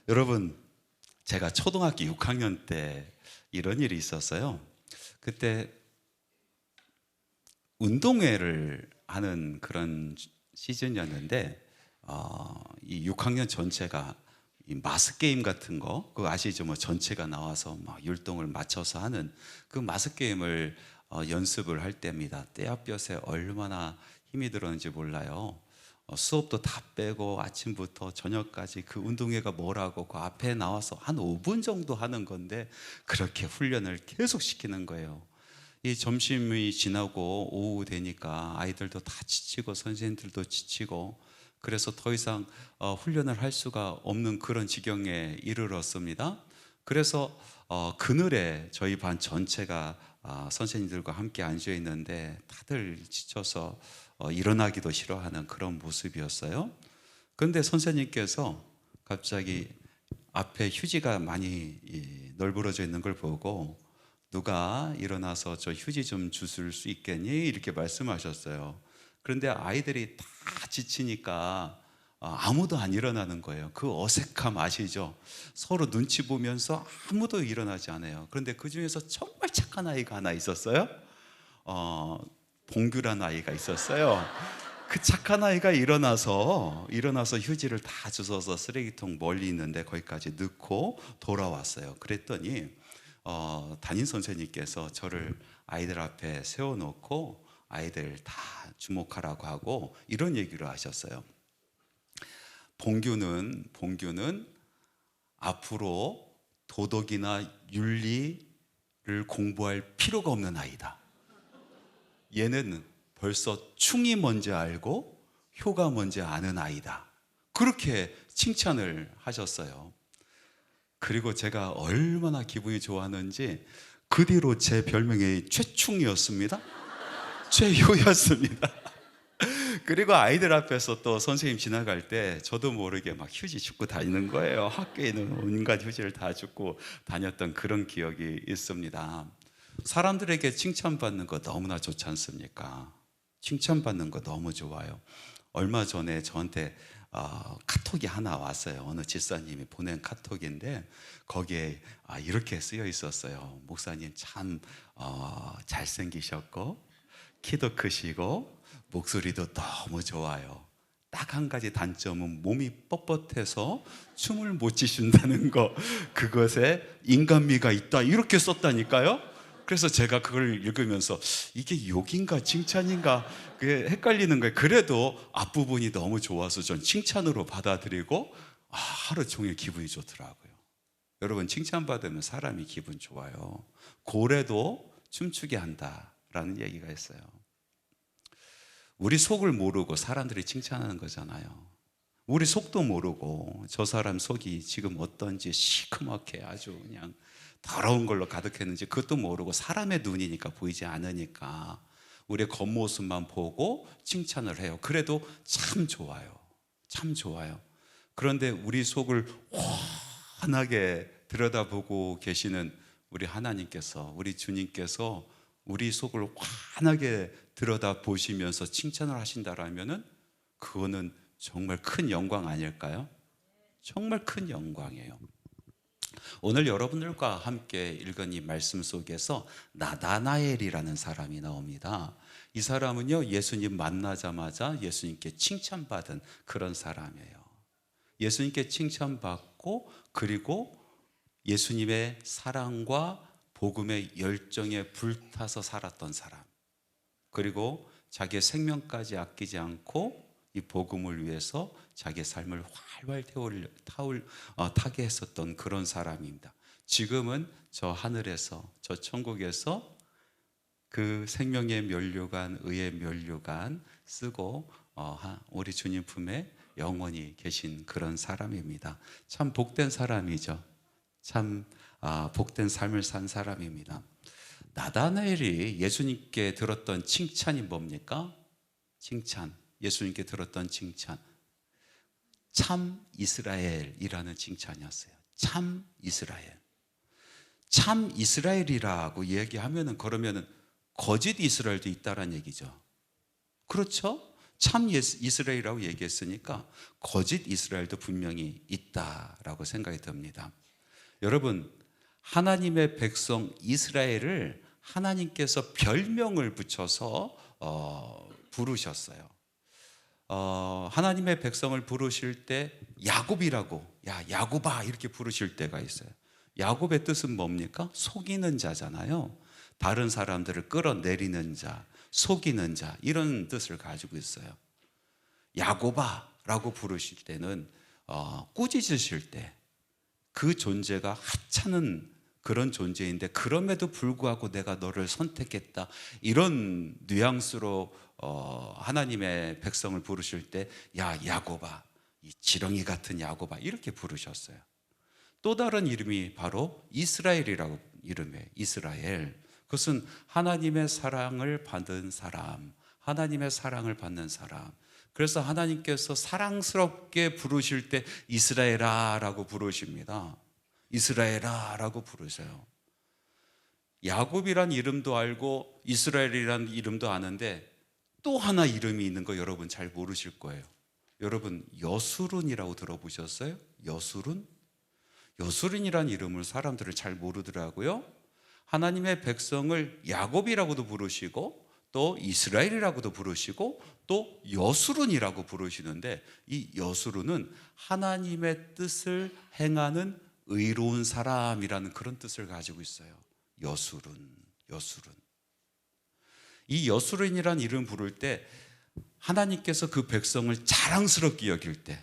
여러분, 제가 초등학교 6학년 때 이런 일이 있었어요. 그때 운동회를 하는 그런 시즌이었는데 이 6학년 전체가 이 마스 게임 같은 거 그거 아시죠? 뭐 전체가 나와서 막 율동을 맞춰서 하는 그 마스 게임을 연습을 할 때입니다. 떼약볕에 얼마나 힘이 들었는지 몰라요. 수업도 다 빼고 아침부터 저녁까지 그 운동회가 뭐라고 그 앞에 나와서 한 5분 정도 하는 건데 그렇게 훈련을 계속 시키는 거예요. 이 점심이 지나고 오후 되니까 아이들도 다 지치고 선생님들도 지치고 그래서 더 이상 훈련을 할 수가 없는 그런 지경에 이르렀습니다. 그래서 그늘에 저희 반 전체가 선생님들과 함께 앉아 있는데 다들 지쳐서 일어나기도 싫어하는 그런 모습이었어요. 그런데 선생님께서 갑자기 앞에 휴지가 많이 널브러져 있는 걸 보고 누가 일어나서 저 휴지 좀 주실 수 있겠니? 이렇게 말씀하셨어요. 그런데 아이들이 다 지치니까 아무도 안 일어나는 거예요. 그 어색함 아시죠? 서로 눈치 보면서 아무도 일어나지 않아요. 그런데 그 중에서 정말 착한 아이가 하나 있었어요. 봉규라는 아이가 있었어요. 그 착한 아이가 일어나서 휴지를 다 주워서 쓰레기통 멀리 있는데 거기까지 넣고 돌아왔어요. 그랬더니 담임 선생님께서 저를 아이들 앞에 세워놓고 아이들 다 주목하라고 하고 이런 얘기를 하셨어요. 봉규는 앞으로 도덕이나 윤리를 공부할 필요가 없는 아이다. 얘는 벌써 충이 뭔지 알고 효가 뭔지 아는 아이다. 그렇게 칭찬을 하셨어요. 그리고 제가 얼마나 기분이 좋았는지 그 뒤로 제 별명이 최충이었습니다. 최효였습니다. 그리고 아이들 앞에서 또 선생님 지나갈 때 저도 모르게 막 휴지 줍고 다니는 거예요. 학교에 있는 온갖 휴지를 다 줍고 다녔던 그런 기억이 있습니다. 사람들에게 칭찬받는 거 너무나 좋지 않습니까? 칭찬받는 거 너무 좋아요. 얼마 전에 저한테 카톡이 하나 왔어요. 어느 집사님이 보낸 카톡인데 거기에 이렇게 쓰여 있었어요. 목사님 참 잘생기셨고 키도 크시고 목소리도 너무 좋아요. 딱 한 가지 단점은 몸이 뻣뻣해서 춤을 못 추신다는 거, 그것에 인간미가 있다 이렇게 썼다니까요. 그래서 제가 그걸 읽으면서 이게 욕인가 칭찬인가 그게 헷갈리는 거예요. 그래도 앞부분이 너무 좋아서 전 칭찬으로 받아들이고 하루 종일 기분이 좋더라고요. 여러분, 칭찬받으면 사람이 기분 좋아요. 고래도 춤추게 한다라는 얘기가 있어요. 우리 속을 모르고 사람들이 칭찬하는 거잖아요. 우리 속도 모르고 저 사람 속이 지금 어떤지 시커멓게 아주 그냥 더러운 걸로 가득했는지 그것도 모르고 사람의 눈이니까 보이지 않으니까 우리의 겉모습만 보고 칭찬을 해요. 그래도 참 좋아요. 참 좋아요. 그런데 우리 속을 환하게 들여다보고 계시는 우리 하나님께서, 우리 주님께서 우리 속을 환하게 들여다보시면서 칭찬을 하신다라면은 그거는 정말 큰 영광 아닐까요? 정말 큰 영광이에요. 오늘 여러분들과 함께 읽은 이 말씀 속에서 나다나엘이라는 사람이 나옵니다. 이 사람은요, 예수님 만나자마자 예수님께 칭찬받은 그런 사람이에요. 예수님께 칭찬받고 그리고 예수님의 사랑과 복음의 열정에 불타서 살았던 사람, 그리고 자기의 생명까지 아끼지 않고 이 복음을 위해서 자기의 삶을 활활 타게 했었던 그런 사람입니다. 지금은 저 하늘에서, 저 천국에서 그 생명의 면류관, 의의 면류관 쓰고 우리 주님 품에 영원히 계신 그런 사람입니다. 참 복된 사람이죠. 참 복된 삶을 산 사람입니다. 나다나엘이 예수님께 들었던 칭찬이 뭡니까? 칭찬, 예수님께 들었던 칭찬, 참 이스라엘이라는 칭찬이었어요. 참 이스라엘. 참 이스라엘이라고 얘기하면은 그러면은 거짓 이스라엘도 있다라는 얘기죠. 그렇죠? 참 이스라엘이라고 얘기했으니까 거짓 이스라엘도 분명히 있다라고 생각이 듭니다. 여러분, 하나님의 백성 이스라엘을 하나님께서 별명을 붙여서 부르셨어요. 하나님의 백성을 부르실 때 야곱이라고, 야 야곱아 이렇게 부르실 때가 있어요. 야곱의 뜻은 뭡니까? 속이는 자잖아요. 다른 사람들을 끌어내리는 자, 속이는 자, 이런 뜻을 가지고 있어요. 야곱아 라고 부르실 때는 꾸짖으실 때 그 존재가 하찮은 그런 존재인데 그럼에도 불구하고 내가 너를 선택했다, 이런 뉘앙스로 하나님의 백성을 부르실 때 야 야곱아, 이 지렁이 같은 야곱아 이렇게 부르셨어요. 또 다른 이름이 바로 이스라엘이라고 이름이에요. 이스라엘. 그것은 하나님의 사랑을 받은 사람, 하나님의 사랑을 받는 사람. 그래서 하나님께서 사랑스럽게 부르실 때 이스라엘아 라고 부르십니다. 이스라엘아 라고 부르세요. 야곱이란 이름도 알고 이스라엘이란 이름도 아는데 또 하나 이름이 있는 거 여러분 잘 모르실 거예요. 여러분, 여수룬이라고 들어보셨어요? 여수룬? 여수룬이란 이름을 사람들을 잘 모르더라고요. 하나님의 백성을 야곱이라고도 부르시고 또 이스라엘이라고도 부르시고 또 여수룬이라고 부르시는데, 이 여수룬은 하나님의 뜻을 행하는 의로운 사람이라는 그런 뜻을 가지고 있어요. 여수룬, 여수룬. 이 여수룬이라는 이름 부를 때 하나님께서 그 백성을 자랑스럽게 여길 때,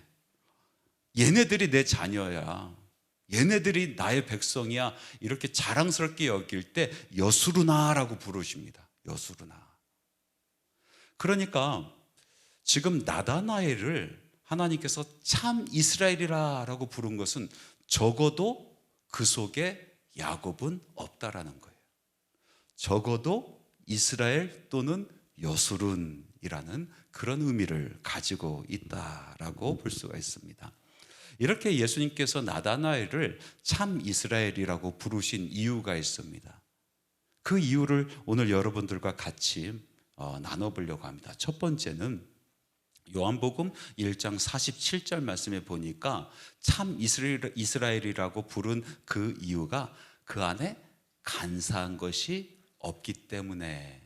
얘네들이 내 자녀야, 얘네들이 나의 백성이야, 이렇게 자랑스럽게 여길 때 여수르나라고 부르십니다. 여수르나. 그러니까 지금 나다나엘을 하나님께서 참 이스라엘이라고 부른 것은 적어도 그 속에 야곱은 없다라는 거예요. 적어도 이스라엘 또는 여수룬이라는 그런 의미를 가지고 있다라고 볼 수가 있습니다. 이렇게 예수님께서 나다나엘을 참 이스라엘이라고 부르신 이유가 있습니다. 그 이유를 오늘 여러분들과 같이 나눠보려고 합니다. 첫 번째는 요한복음 1장 47절 말씀에 보니까 참 이스라엘이라고 부른 그 이유가 그 안에 간사한 것이 없기 때문에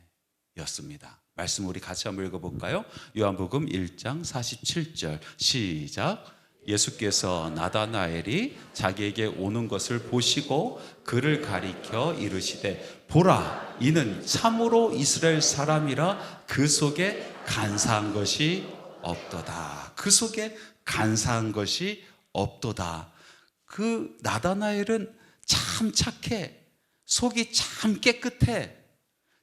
였습니다. 말씀 우리 같이 한번 읽어볼까요? 요한복음 1장 47절 시작. 예수께서 나다나엘이 자기에게 오는 것을 보시고 그를 가리켜 이르시되 보라, 이는 참으로 이스라엘 사람이라 그 속에 간사한 것이 없도다. 그 속에 간사한 것이 없도다. 그 나다나엘은 참 착해, 속이 참 깨끗해,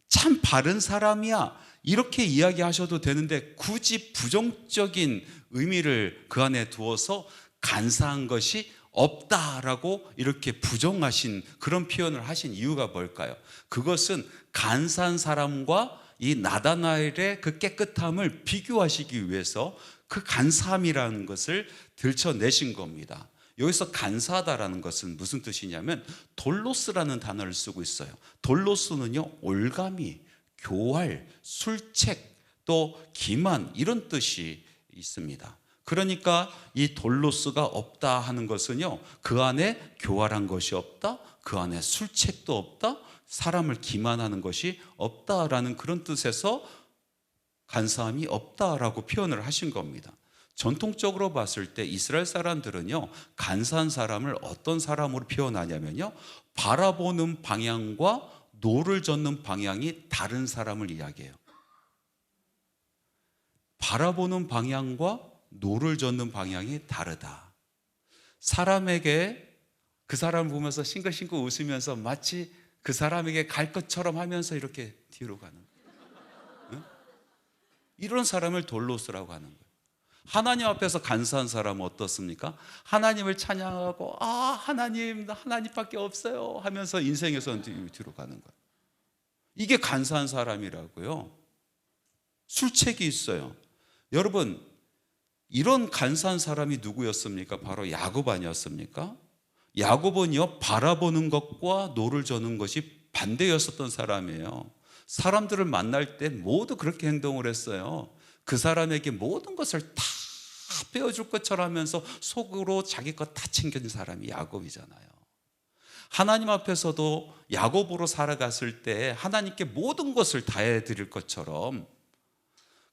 참 바른 사람이야, 이렇게 이야기하셔도 되는데 굳이 부정적인 의미를 그 안에 두어서 간사한 것이 없다라고 이렇게 부정하신 그런 표현을 하신 이유가 뭘까요? 그것은 간사한 사람과 이 나다나엘의 그 깨끗함을 비교하시기 위해서 그 간사함이라는 것을 들춰내신 겁니다. 여기서 간사하다라는 것은 무슨 뜻이냐면 돌로스라는 단어를 쓰고 있어요. 돌로스는요, 올가미, 교활, 술책, 또 기만, 이런 뜻이 있습니다. 그러니까 이 돌로스가 없다 하는 것은요, 그 안에 교활한 것이 없다, 그 안에 술책도 없다, 사람을 기만하는 것이 없다라는 그런 뜻에서 간사함이 없다라고 표현을 하신 겁니다. 전통적으로 봤을 때 이스라엘 사람들은요, 간사한 사람을 어떤 사람으로 표현하냐면요, 바라보는 방향과 노를 젓는 방향이 다른 사람을 이야기해요. 바라보는 방향과 노를 젓는 방향이 다르다. 사람에게 그 사람을 보면서 싱긋싱긋 웃으면서 마치 그 사람에게 갈 것처럼 하면서 이렇게 뒤로 가는, 응? 이런 사람을 돌로스라고 하는 거예요. 하나님 앞에서 간사한 사람은 어떻습니까? 하나님을 찬양하고 하나님, 하나님밖에 없어요 하면서 인생에서는 뒤로 가는 거예요. 이게 간사한 사람이라고요. 술책이 있어요. 여러분, 이런 간사한 사람이 누구였습니까? 바로 야곱 아니었습니까? 야곱은요, 바라보는 것과 노를 저는 것이 반대였었던 사람이에요. 사람들을 만날 때 모두 그렇게 행동을 했어요. 그 사람에게 모든 것을 다 빼어줄 것처럼 하면서 속으로 자기 것 다 챙겨준 사람이 야곱이잖아요. 하나님 앞에서도 야곱으로 살아갔을 때 하나님께 모든 것을 다 해드릴 것처럼,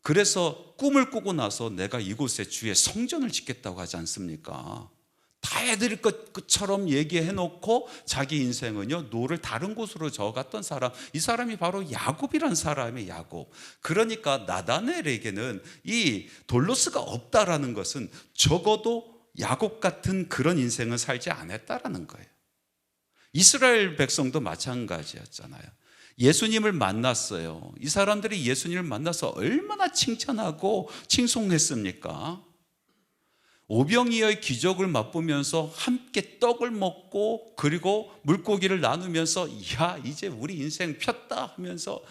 그래서 꿈을 꾸고 나서 내가 이곳에 주의 성전을 짓겠다고 하지 않습니까? 다 해드릴 것처럼 얘기해놓고 자기 인생은요 노를 다른 곳으로 저어갔던 사람, 이 사람이 바로 야곱이란 사람이에요. 야곱. 그러니까 나다나엘에게는 이 돌로스가 없다라는 것은 적어도 야곱 같은 그런 인생은 살지 않았다라는 거예요. 이스라엘 백성도 마찬가지였잖아요. 예수님을 만났어요. 이 사람들이 예수님을 만나서 얼마나 칭찬하고 칭송했습니까? 오병이어의 기적을 맛보면서 함께 떡을 먹고 그리고 물고기를 나누면서 야 이제 우리 인생 폈다 하면서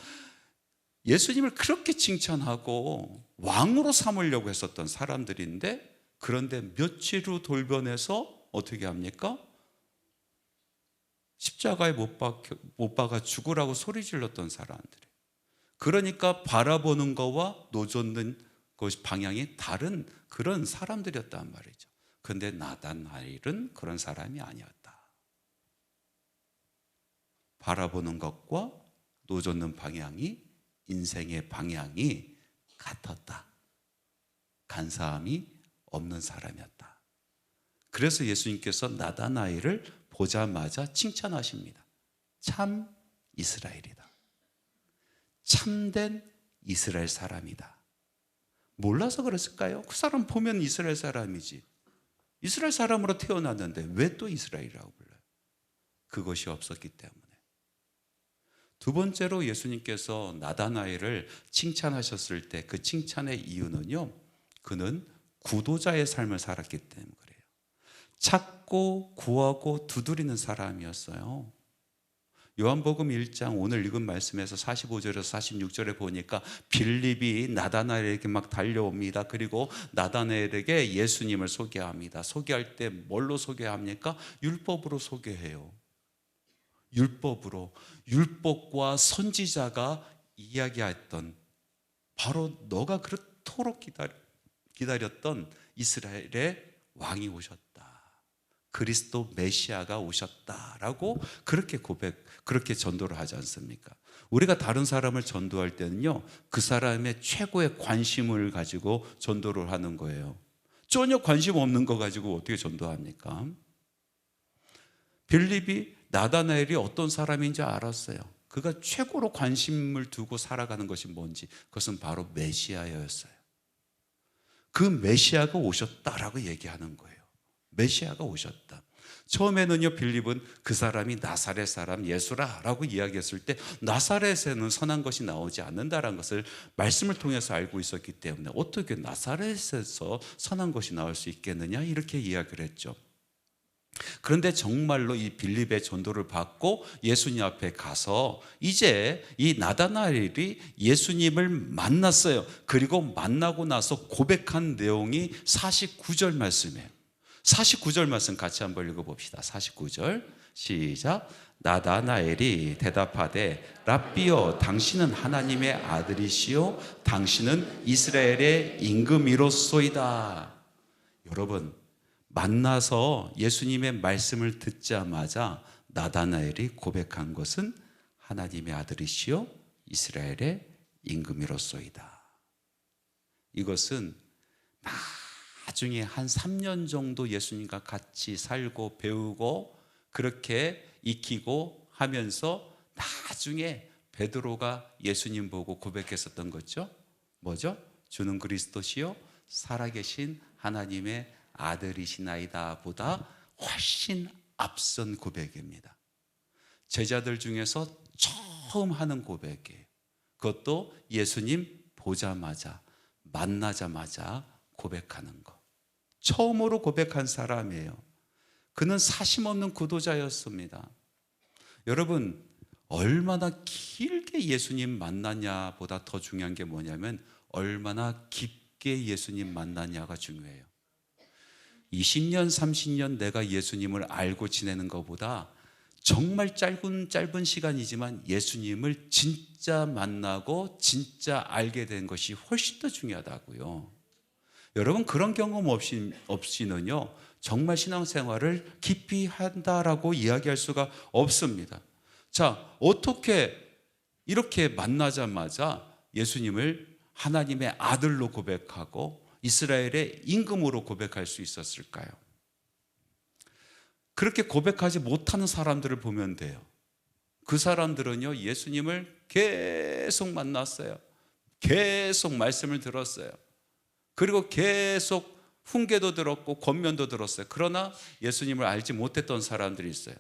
예수님을 그렇게 칭찬하고 왕으로 삼으려고 했었던 사람들인데, 그런데 며칠 후 돌변해서 어떻게 합니까? 십자가에 못 박아 죽으라고 소리 질렀던 사람들이. 그러니까 바라보는 거와 노젓는 것이 방향이 다른 그런 사람들이었단 말이죠. 그런데 나다나엘은 그런 사람이 아니었다. 바라보는 것과 노젓는 방향이, 인생의 방향이 같았다. 간사함이 없는 사람이었다. 그래서 예수님께서 나다나엘을 보자마자 칭찬하십니다. 참 이스라엘이다. 참된 이스라엘 사람이다. 몰라서 그랬을까요? 그 사람 보면 이스라엘 사람이지. 이스라엘 사람으로 태어났는데 왜 또 이스라엘이라고 불러요? 그것이 없었기 때문에. 두 번째로 예수님께서 나다나엘을 칭찬하셨을 때 그 칭찬의 이유는요, 그는 구도자의 삶을 살았기 때문에 그래요. 찾고 구하고 두드리는 사람이었어요. 요한복음 1장 오늘 읽은 말씀에서 45절에서 46절에 보니까 빌립이 나다나엘에게 막 달려옵니다. 그리고 나다나엘에게 예수님을 소개합니다. 소개할 때 뭘로 소개합니까? 율법으로 소개해요. 율법으로. 율법과 선지자가 이야기했던, 바로 너가 그렇도록 기다렸던 이스라엘의 왕이 오셨다. 그리스도 메시아가 오셨다라고 그렇게 전도를 하지 않습니까? 우리가 다른 사람을 전도할 때는요, 그 사람의 최고의 관심을 가지고 전도를 하는 거예요. 전혀 관심 없는 거 가지고 어떻게 전도합니까? 빌립이 나다나엘이 어떤 사람인지 알았어요. 그가 최고로 관심을 두고 살아가는 것이 뭔지, 그것은 바로 메시아였어요. 그 메시아가 오셨다라고 얘기하는 거예요. 메시아가 오셨다. 처음에는요, 빌립은 그 사람이 나사렛 사람 예수라라고 이야기했을 때 나사렛에는 선한 것이 나오지 않는다라는 것을 말씀을 통해서 알고 있었기 때문에 어떻게 나사렛에서 선한 것이 나올 수 있겠느냐 이렇게 이야기를 했죠. 그런데 정말로 이 빌립의 전도를 받고 예수님 앞에 가서 이제 이 나다나엘이 예수님을 만났어요. 그리고 만나고 나서 고백한 내용이 49절 말씀이에요. 49절 말씀 같이 한번 읽어봅시다. 49절 시작. 나다나엘이 대답하되 랍비여 당신은 하나님의 아들이시요 당신은 이스라엘의 임금이로소이다. 여러분, 만나서 예수님의 말씀을 듣자마자 나다나엘이 고백한 것은 하나님의 아들이시요 이스라엘의 임금이로소이다. 이것은 나중에 한 3년 정도 예수님과 같이 살고 배우고 그렇게 익히고 하면서 나중에 베드로가 예수님 보고 고백했었던 거죠. 뭐죠? 주는 그리스도시요 살아계신 하나님의 아들이시나이다 보다 훨씬 앞선 고백입니다. 제자들 중에서 처음 하는 고백이에요. 그것도 예수님 보자마자 만나자마자 고백하는 것. 처음으로 고백한 사람이에요. 그는 사심없는 구도자였습니다. 여러분, 얼마나 길게 예수님 만났냐 보다 더 중요한 게 뭐냐면 얼마나 깊게 예수님 만났냐가 중요해요. 20년, 30년 내가 예수님을 알고 지내는 것보다 정말 짧은 시간이지만 예수님을 진짜 만나고 진짜 알게 된 것이 훨씬 더 중요하다고요. 여러분, 그런 경험 없이는요 정말 신앙생활을 깊이 한다라고 이야기할 수가 없습니다. 자, 어떻게 이렇게 만나자마자 예수님을 하나님의 아들로 고백하고 이스라엘의 임금으로 고백할 수 있었을까요? 그렇게 고백하지 못하는 사람들을 보면 돼요. 그 사람들은요 예수님을 계속 만났어요. 계속 말씀을 들었어요. 그리고 계속 훈계도 들었고 권면도 들었어요. 그러나 예수님을 알지 못했던 사람들이 있어요.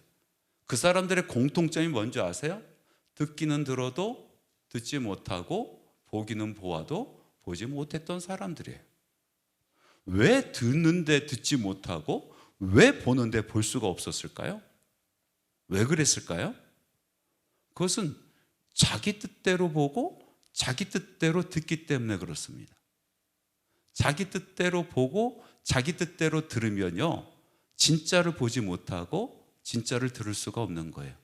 그 사람들의 공통점이 뭔지 아세요? 듣기는 들어도 듣지 못하고 보기는 보아도 보지 못했던 사람들이에요. 왜 듣는데 듣지 못하고 왜 보는데 볼 수가 없었을까요? 왜 그랬을까요? 그것은 자기 뜻대로 보고 자기 뜻대로 듣기 때문에 그렇습니다. 자기 뜻대로 보고 자기 뜻대로 들으면요 진짜를 보지 못하고 진짜를 들을 수가 없는 거예요.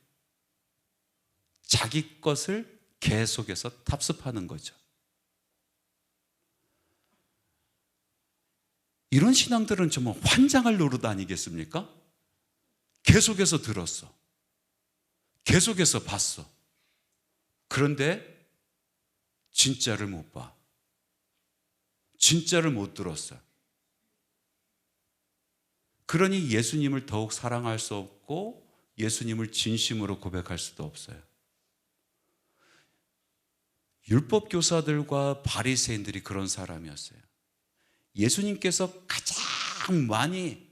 자기 것을 계속해서 답습하는 거죠. 이런 신앙들은 정말 환장할 노릇 아니겠습니까? 계속해서 들었어. 계속해서 봤어. 그런데 진짜를 못 봐. 진짜를 못 들었어요. 그러니 예수님을 더욱 사랑할 수 없고 예수님을 진심으로 고백할 수도 없어요. 율법 교사들과 바리새인들이 그런 사람이었어요. 예수님께서 가장 많이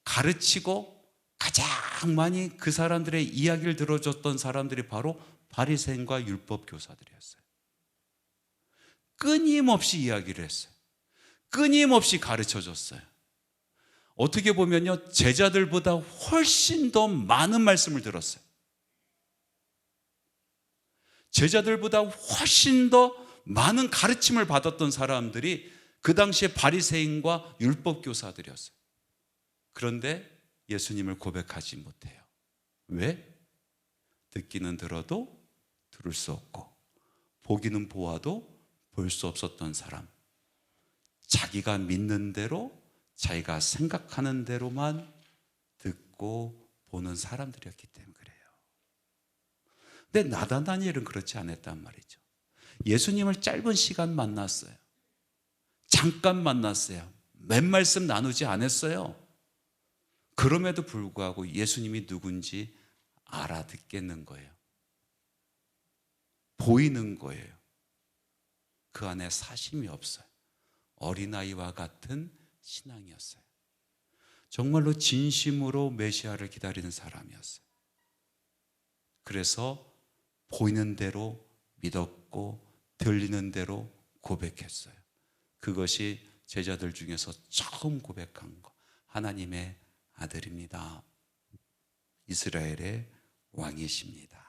가르치고 가장 많이 그 사람들의 이야기를 들어줬던 사람들이 바로 바리새인과 율법 교사들이었어요. 끊임없이 이야기를 했어요. 끊임없이 가르쳐줬어요. 어떻게 보면요 제자들보다 훨씬 더 많은 말씀을 들었어요. 제자들보다 훨씬 더 많은 가르침을 받았던 사람들이 그 당시에 바리새인과 율법 교사들이었어요. 그런데 예수님을 고백하지 못해요. 왜? 듣기는 들어도 들을 수 없고 보기는 보아도 볼 수 없었던 사람. 자기가 믿는 대로 자기가 생각하는 대로만 듣고 보는 사람들이었기 때문에 그래요. 근데 나다나엘은 그렇지 않았단 말이죠. 예수님을 짧은 시간 만났어요. 잠깐 만났어요. 몇 말씀 나누지 않았어요. 그럼에도 불구하고 예수님이 누군지 알아듣겠는 거예요. 보이는 거예요. 그 안에 사심이 없어요. 어린아이와 같은 신앙이었어요. 정말로 진심으로 메시아를 기다리는 사람이었어요. 그래서 보이는 대로 믿었고 들리는 대로 고백했어요. 그것이 제자들 중에서 처음 고백한 것. 하나님의 아들입니다. 이스라엘의 왕이십니다.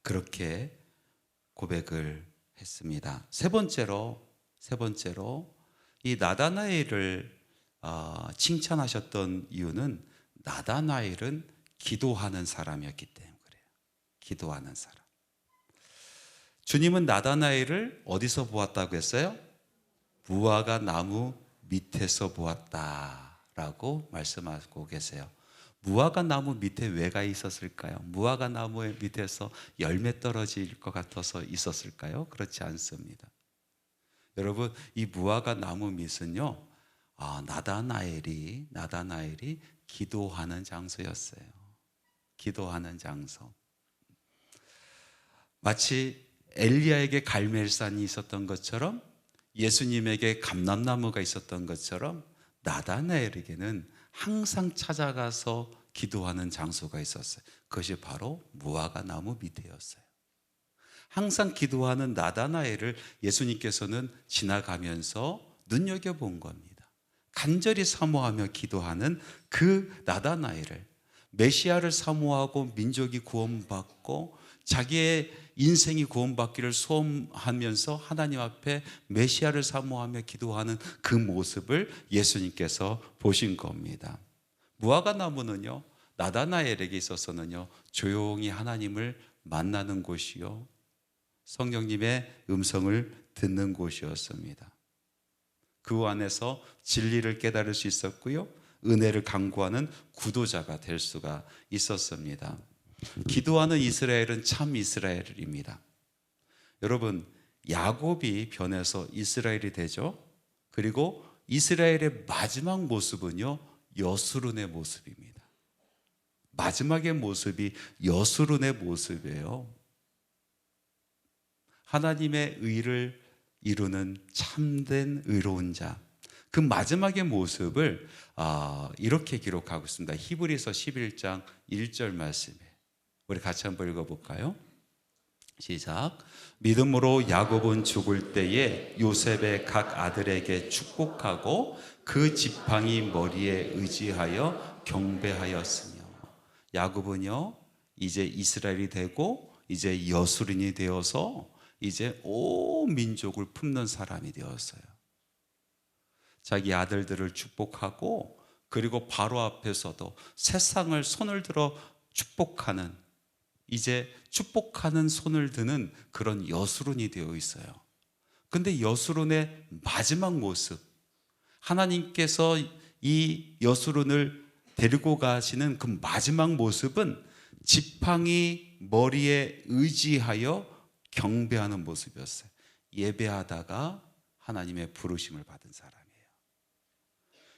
그렇게 고백을 했습니다. 세 번째로 이 나다나엘을 칭찬하셨던 이유는 나다나엘은 기도하는 사람이었기 때문에 그래요. 기도하는 사람. 주님은 나다나엘을 어디서 보았다고 했어요? 무화과 나무 밑에서 보았다라고 말씀하고 계세요. 무화과 나무 밑에 왜가 있었을까요? 무화과 나무의 밑에서 열매 떨어질 것 같아서 있었을까요? 그렇지 않습니다. 여러분, 이 무화과 나무 밑은요, 나다나엘이 기도하는 장소였어요. 기도하는 장소. 마치 엘리야에게 갈멜산이 있었던 것처럼 예수님에게 감람나무가 있었던 것처럼 나다나엘에게는 항상 찾아가서 기도하는 장소가 있었어요. 그것이 바로 무화과 나무 밑이었어요. 항상 기도하는 나다나엘을 예수님께서는 지나가면서 눈여겨본 겁니다. 간절히 사모하며 기도하는 그 나다나엘을, 메시아를 사모하고 민족이 구원받고 자기의 인생이 구원받기를 소원하면서 하나님 앞에 메시아를 사모하며 기도하는 그 모습을 예수님께서 보신 겁니다. 무화과 나무는요, 나다나엘에게 있어서는요, 조용히 하나님을 만나는 곳이요, 성령님의 음성을 듣는 곳이었습니다. 그 안에서 진리를 깨달을 수 있었고요, 은혜를 강구하는 구도자가 될 수가 있었습니다. 기도하는 이스라엘은 참 이스라엘입니다. 여러분, 야곱이 변해서 이스라엘이 되죠. 그리고 이스라엘의 마지막 모습은요, 여수룬의 모습입니다. 마지막의 모습이 여수룬의 모습이에요. 하나님의 의를 이루는 참된 의로운 자, 그 마지막의 모습을 이렇게 기록하고 있습니다. 히브리서 11장 1절 말씀에 우리 같이 한번 읽어볼까요? 시작. 믿음으로 야곱은 죽을 때에 요셉의 각 아들에게 축복하고 그 지팡이 머리에 의지하여 경배하였으며. 야곱은요, 이제 이스라엘이 되고 이제 여수린이 되어서 이제 온 민족을 품는 사람이 되었어요. 자기 아들들을 축복하고, 그리고 바로 앞에서도 세상을 손을 들어 축복하는, 이제 축복하는 손을 드는 그런 여수론이 되어 있어요. 근데 여수론의 마지막 모습, 하나님께서 이 여수론을 데리고 가시는 그 마지막 모습은 지팡이 머리에 의지하여 경배하는 모습이었어요. 예배하다가 하나님의 부르심을 받은 사람이에요.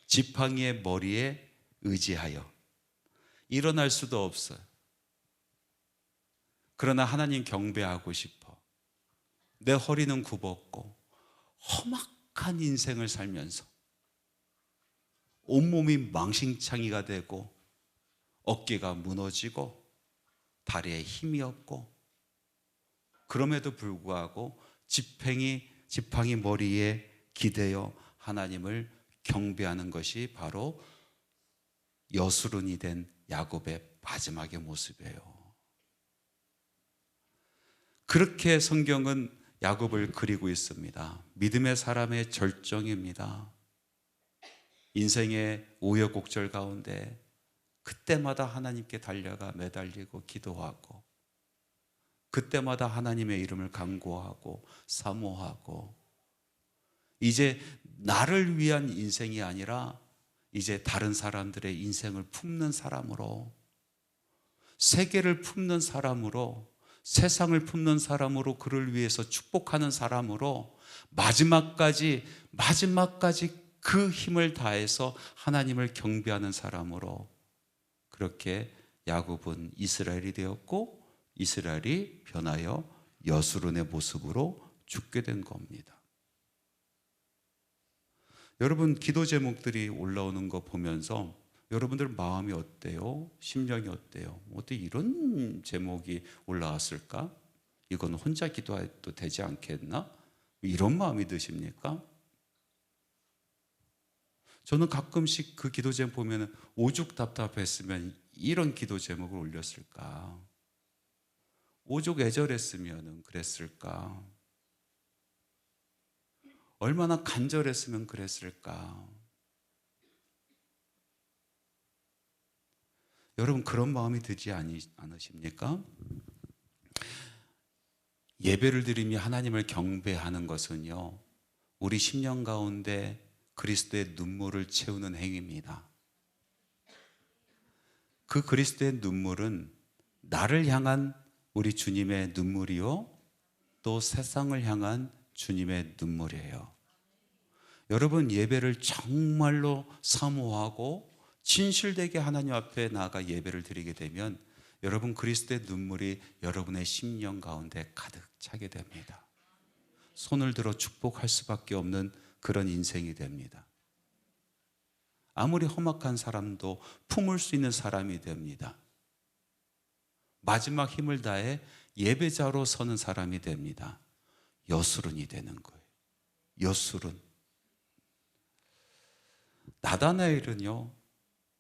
지팡이의 머리에 의지하여. 일어날 수도 없어요. 그러나 하나님 경배하고 싶어. 내 허리는 굽었고 험악한 인생을 살면서 온몸이 망신창이가 되고 어깨가 무너지고 다리에 힘이 없고, 그럼에도 불구하고 지팡이 머리에 기대어 하나님을 경배하는 것이 바로 여수론이 된 야곱의 마지막의 모습이에요. 그렇게 성경은 야곱을 그리고 있습니다. 믿음의 사람의 절정입니다. 인생의 우여곡절 가운데 그때마다 하나님께 달려가 매달리고 기도하고, 그때마다 하나님의 이름을 간구하고 사모하고, 이제 나를 위한 인생이 아니라 이제 다른 사람들의 인생을 품는 사람으로, 세계를 품는 사람으로, 세상을 품는 사람으로, 그를 위해서 축복하는 사람으로, 마지막까지 그 힘을 다해서 하나님을 경배하는 사람으로, 그렇게 야곱은 이스라엘이 되었고 이스라엘이 변하여 여수론의 모습으로 죽게 된 겁니다. 여러분, 기도 제목들이 올라오는 거 보면서 여러분들 마음이 어때요? 심령이 어때요? 어떻게 이런 제목이 올라왔을까? 이건 혼자 기도해도 되지 않겠나? 이런 마음이 드십니까? 저는 가끔씩 그 기도 제목 보면 오죽 답답했으면 이런 기도 제목을 올렸을까? 오죽 애절했으면 그랬을까? 얼마나 간절했으면 그랬을까? 여러분, 그런 마음이 들지 않으십니까? 예배를 드리며 하나님을 경배하는 것은요, 우리 심령 가운데 그리스도의 눈물을 채우는 행위입니다. 그 그리스도의 눈물은 나를 향한 우리 주님의 눈물이요, 또 세상을 향한 주님의 눈물이에요. 여러분, 예배를 정말로 사모하고 진실되게 하나님 앞에 나아가 예배를 드리게 되면 여러분, 그리스도의 눈물이 여러분의 심령 가운데 가득 차게 됩니다. 손을 들어 축복할 수밖에 없는 그런 인생이 됩니다. 아무리 험악한 사람도 품을 수 있는 사람이 됩니다. 마지막 힘을 다해 예배자로 서는 사람이 됩니다. 여수론이 되는 거예요. 여수론. 나다나엘은요,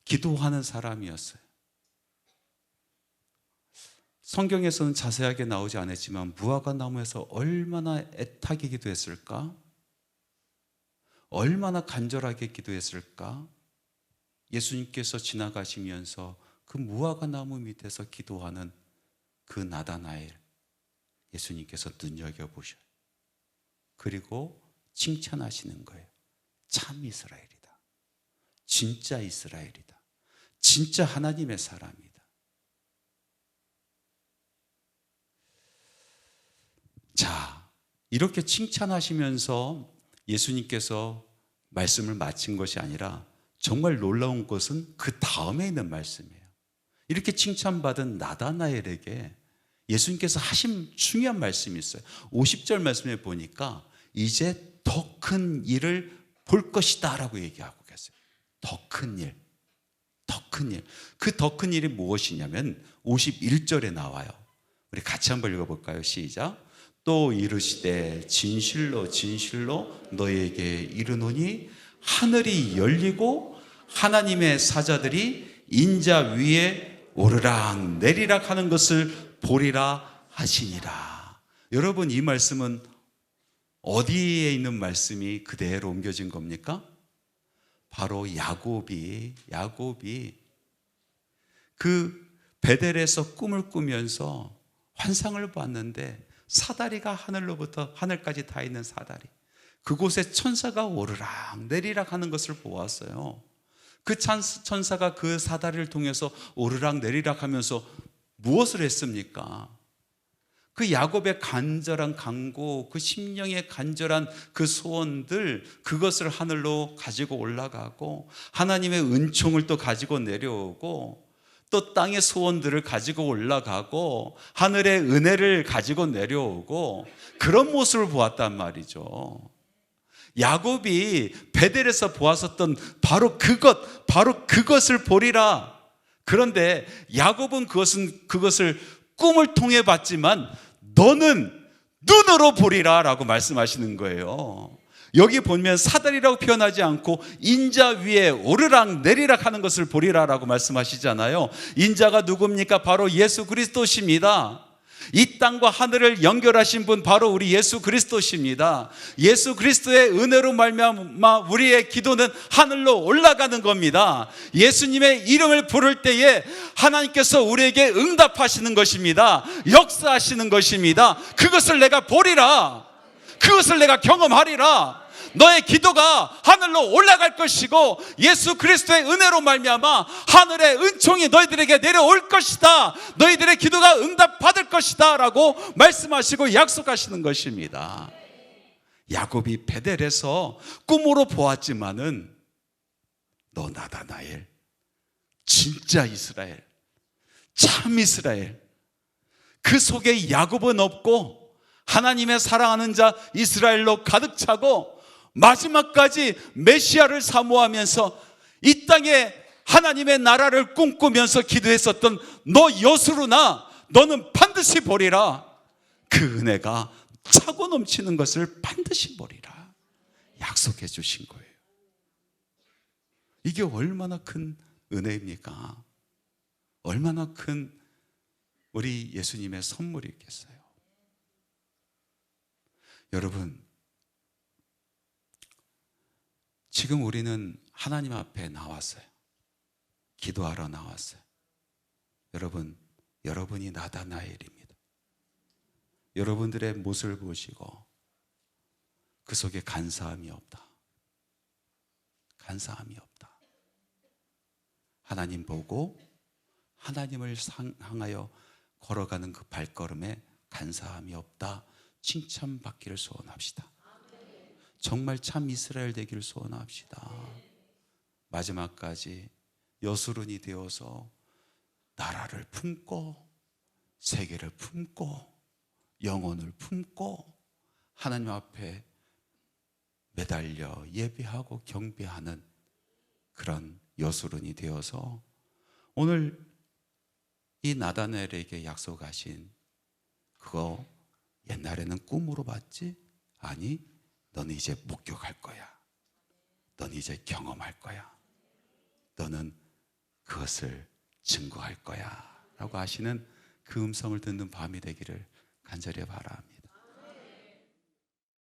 기도하는 사람이었어요. 성경에서는 자세하게 나오지 않았지만 무화과 나무에서 얼마나 애타게 기도했을까? 얼마나 간절하게 기도했을까? 예수님께서 지나가시면서 그 무화과 나무 밑에서 기도하는 그 나다나엘, 예수님께서 눈여겨보셔요. 그리고 칭찬하시는 거예요. 참 이스라엘이다. 진짜 이스라엘이다. 진짜 하나님의 사람이다. 자, 이렇게 칭찬하시면서 예수님께서 말씀을 마친 것이 아니라 정말 놀라운 것은 그 다음에 있는 말씀이에요. 이렇게 칭찬받은 나다나엘에게 예수님께서 하신 중요한 말씀이 있어요. 50절 말씀에 보니까 이제 더 큰 일을 볼 것이다 라고 얘기하고 계세요. 더 큰 일, 더 큰 일. 그 더 큰 일이 무엇이냐면 51절에 나와요. 우리 같이 한번 읽어볼까요? 시작. 또 이르시되 진실로 진실로 너희에게 이르노니 하늘이 열리고 하나님의 사자들이 인자 위에 오르락 내리락 하는 것을 보리라 하시니라. 여러분, 이 말씀은 어디에 있는 말씀이 그대로 옮겨진 겁니까? 바로 야곱이 그 베델에서 꿈을 꾸면서 환상을 봤는데 사다리가 하늘로부터 하늘까지 다 있는 사다리, 그곳에 천사가 오르락 내리락 하는 것을 보았어요. 그 천사가 그 사다리를 통해서 오르락 내리락 하면서 무엇을 했습니까? 그 야곱의 간절한 간구, 그 심령의 간절한 그 소원들, 그것을 하늘로 가지고 올라가고 하나님의 은총을 또 가지고 내려오고 또 땅의 소원들을 가지고 올라가고 하늘의 은혜를 가지고 내려오고 그런 모습을 보았단 말이죠. 야곱이 베델에서 보았었던 바로 그것을 보리라. 그런데 야곱은 그것을 꿈을 통해 봤지만 너는 눈으로 보리라 라고 말씀하시는 거예요. 여기 보면 사다리라고 표현하지 않고 인자 위에 오르락 내리락 하는 것을 보리라 라고 말씀하시잖아요. 인자가 누굽니까? 바로 예수 그리스도십니다. 이 땅과 하늘을 연결하신 분 바로 우리 예수 그리스도십니다. 예수 그리스도의 은혜로 말미암아 우리의 기도는 하늘로 올라가는 겁니다. 예수님의 이름을 부를 때에 하나님께서 우리에게 응답하시는 것입니다. 역사하시는 것입니다. 그것을 내가 보리라. 그것을 내가 경험하리라. 너의 기도가 하늘로 올라갈 것이고 예수 그리스도의 은혜로 말미암아 하늘의 은총이 너희들에게 내려올 것이다. 너희들의 기도가 응답받을 것이다 라고 말씀하시고 약속하시는 것입니다. 야곱이 베델에서 꿈으로 보았지만은 너 나다나엘, 진짜 이스라엘, 참 이스라엘, 그 속에 야곱은 없고 하나님의 사랑하는 자 이스라엘로 가득 차고 마지막까지 메시아를 사모하면서 이 땅에 하나님의 나라를 꿈꾸면서 기도했었던 너 여수루나 너는 반드시 보리라. 그 은혜가 차고 넘치는 것을 반드시 보리라 약속해 주신 거예요. 이게 얼마나 큰 은혜입니까? 얼마나 큰 우리 예수님의 선물이겠어요. 여러분, 지금 우리는 하나님 앞에 나왔어요. 기도하러 나왔어요. 여러분, 여러분이 나다나엘입니다. 여러분들의 모습을 보시고 그 속에 간사함이 없다. 간사함이 없다. 하나님 보고 하나님을 향하여 걸어가는 그 발걸음에 간사함이 없다. 칭찬받기를 소원합시다. 정말 참 이스라엘 되기를 소원합시다. 마지막까지 여수론이 되어서 나라를 품고 세계를 품고 영혼을 품고 하나님 앞에 매달려 예배하고 경배하는 그런 여수론이 되어서 오늘 이 나다나엘에게 약속하신 그거 옛날에는 꿈으로 봤지? 아니, 너는 이제 목격할 거야. 너는 이제 경험할 거야. 너는 그것을 증거할 거야 라고 하시는 그 음성을 듣는 밤이 되기를 간절히 바랍니다.